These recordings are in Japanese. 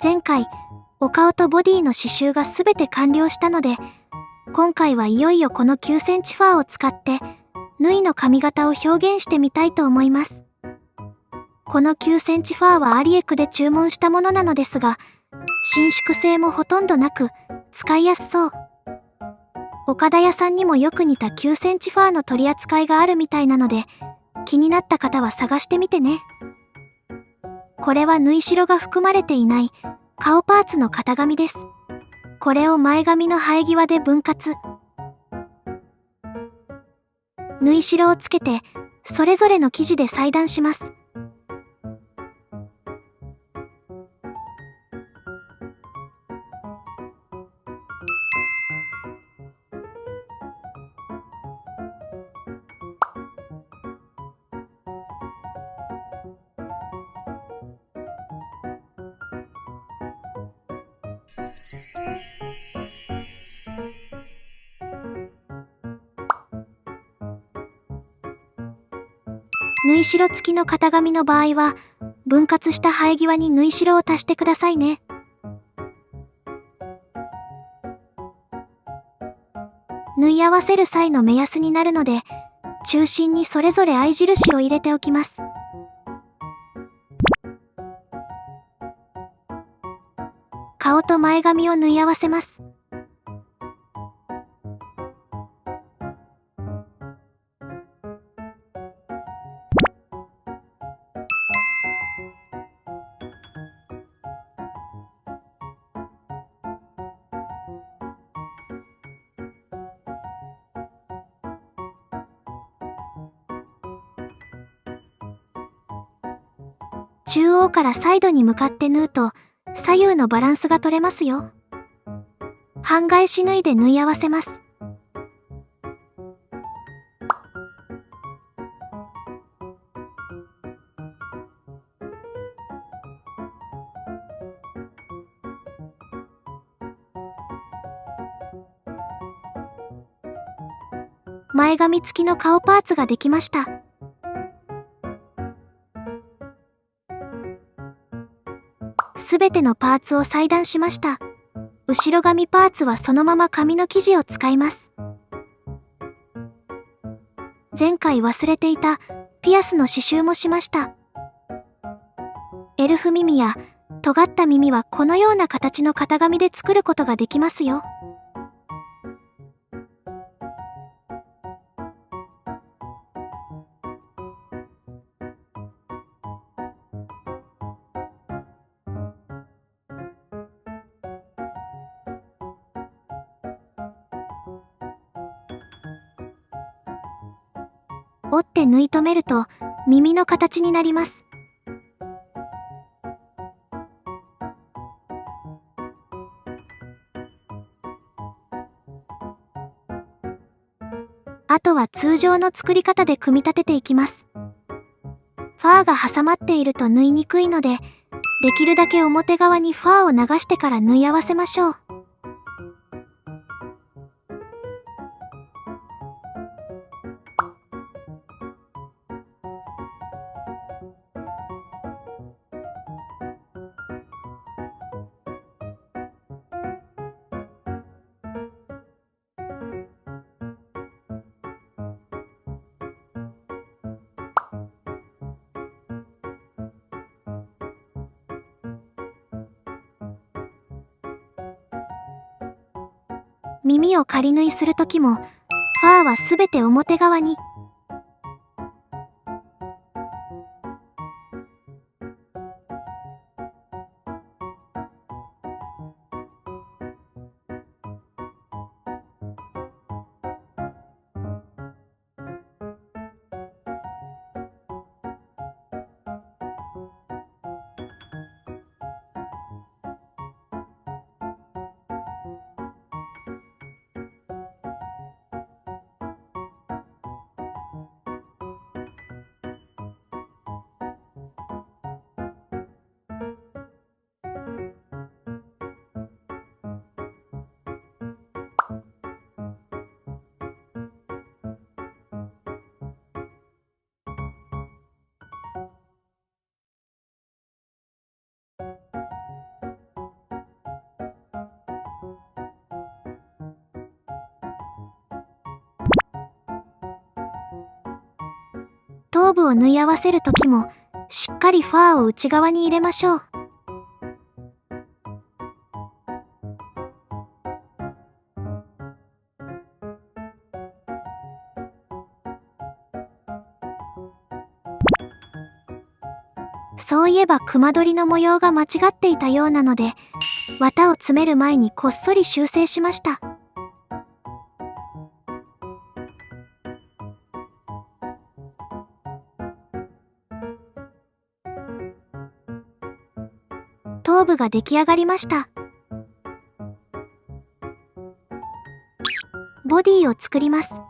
前回、お顔とボディの刺繍がすべて完了したので、今回はいよいよこの9センチファーを使って、縫いの髪型を表現してみたいと思います。この9センチファーはアリエクで注文したものなのですが、伸縮性もほとんどなく、使いやすそう。岡田屋さんにもよく似た9センチファーの取り扱いがあるみたいなので、気になった方は探してみてね。これは縫い代が含まれていない顔パーツの型紙です。これを前髪の生え際で分割。縫い代をつけて、それぞれの生地で裁断します。縫い代付きの型紙の場合は、分割した生え際に縫い代を足してくださいね。縫い合わせる際の目安になるので、中心にそれぞれ合い印を入れておきます。顔と前髪を縫い合わせます。中央からサイドに向かって縫うと、左右のバランスが取れますよ。半返し縫いで縫い合わせます。前髪付きの顔パーツができました。すべてのパーツを裁断しました。後ろ髪パーツはそのまま紙の生地を使います。前回忘れていたピアスの刺繍もしました。エルフ耳や尖った耳はこのような形の型紙で作ることができますよ。折って縫い留めると耳の形になります。あとは通常の作り方で組み立てていきます。ファーが挟まっていると縫いにくいので、できるだけ表側にファーを流してから縫い合わせましょう。耳を仮縫いするときも、ファーはすべて表側に。頭部を縫い合わせるときもしっかりファーを内側に入れましょう。そういえば熊取りの模様が間違っていたようなので、綿を詰める前にこっそり修正しました。頭部が出来上がりました。ボディを作ります。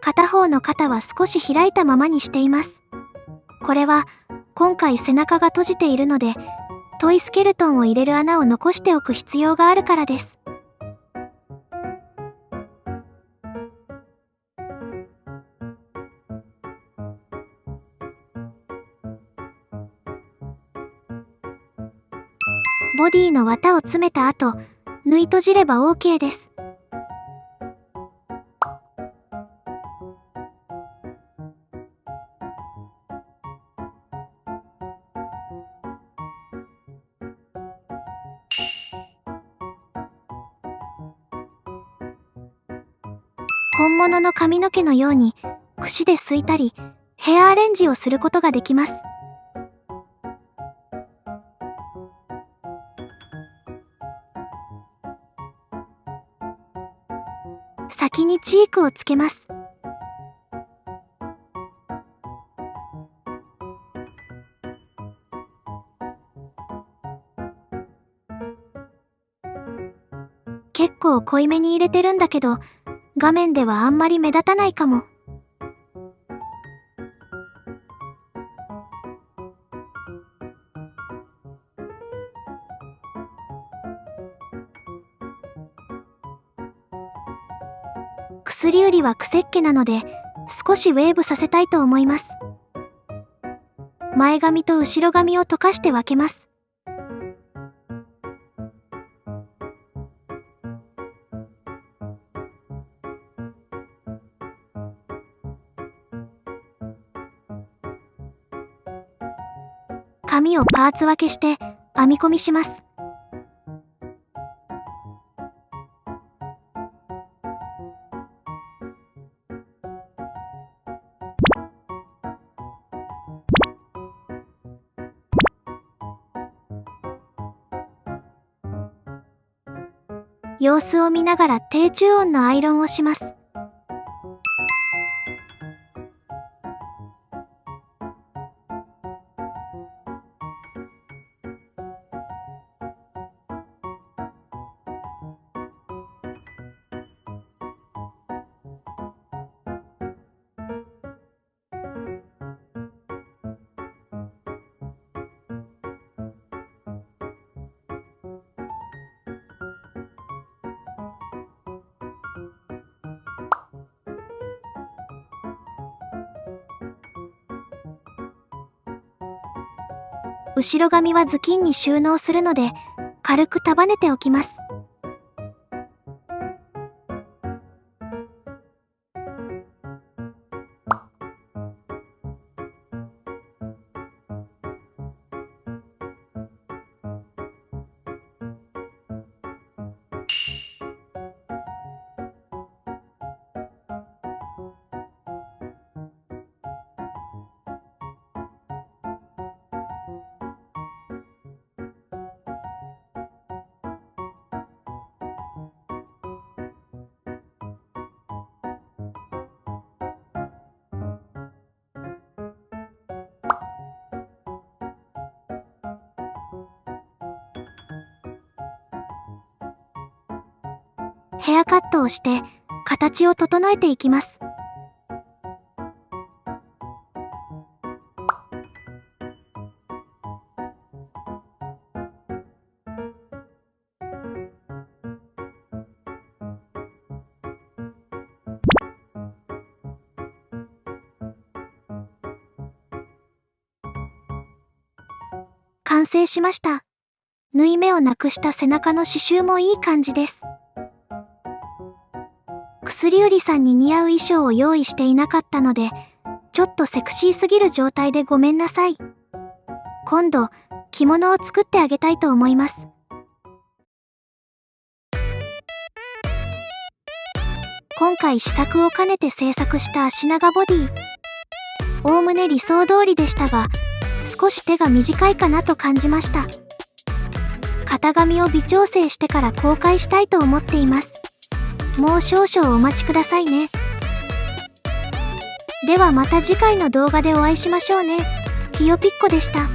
片方の肩は少し開いたままにしています。これは今回背中が閉じているので、トイスケルトンを入れる穴を残しておく必要があるからです。ボディの綿を詰めた後、縫い閉じれば OK です。本物の髪の毛のように櫛で拭いたり、ヘアアレンジをすることができます。先にチークをつけます。結構濃いめに入れてるんだけど、画面ではあんまり目立たないかも。薬売りは癖っ気なので、少しウェーブさせたいと思います。前髪と後ろ髪を溶かして分けます。髪をパーツ分けして編み込みします。様子を見ながら低中温のアイロンをします。後ろ髪は頭巾に収納するので、軽く束ねておきます。ヘアカットをして形を整えていきます。完成しました。縫い目をなくした背中の刺繍もいい感じです。薬売りさんに似合う衣装を用意していなかったので、ちょっとセクシーすぎる状態でごめんなさい。今度、着物を作ってあげたいと思います。今回試作を兼ねて制作した足長ボディ。おおむね理想通りでしたが、少し手が短いかなと感じました。型紙を微調整してから公開したいと思っています。もう少々お待ちくださいね。ではまた次回の動画でお会いしましょうね。ひよぴっこでした。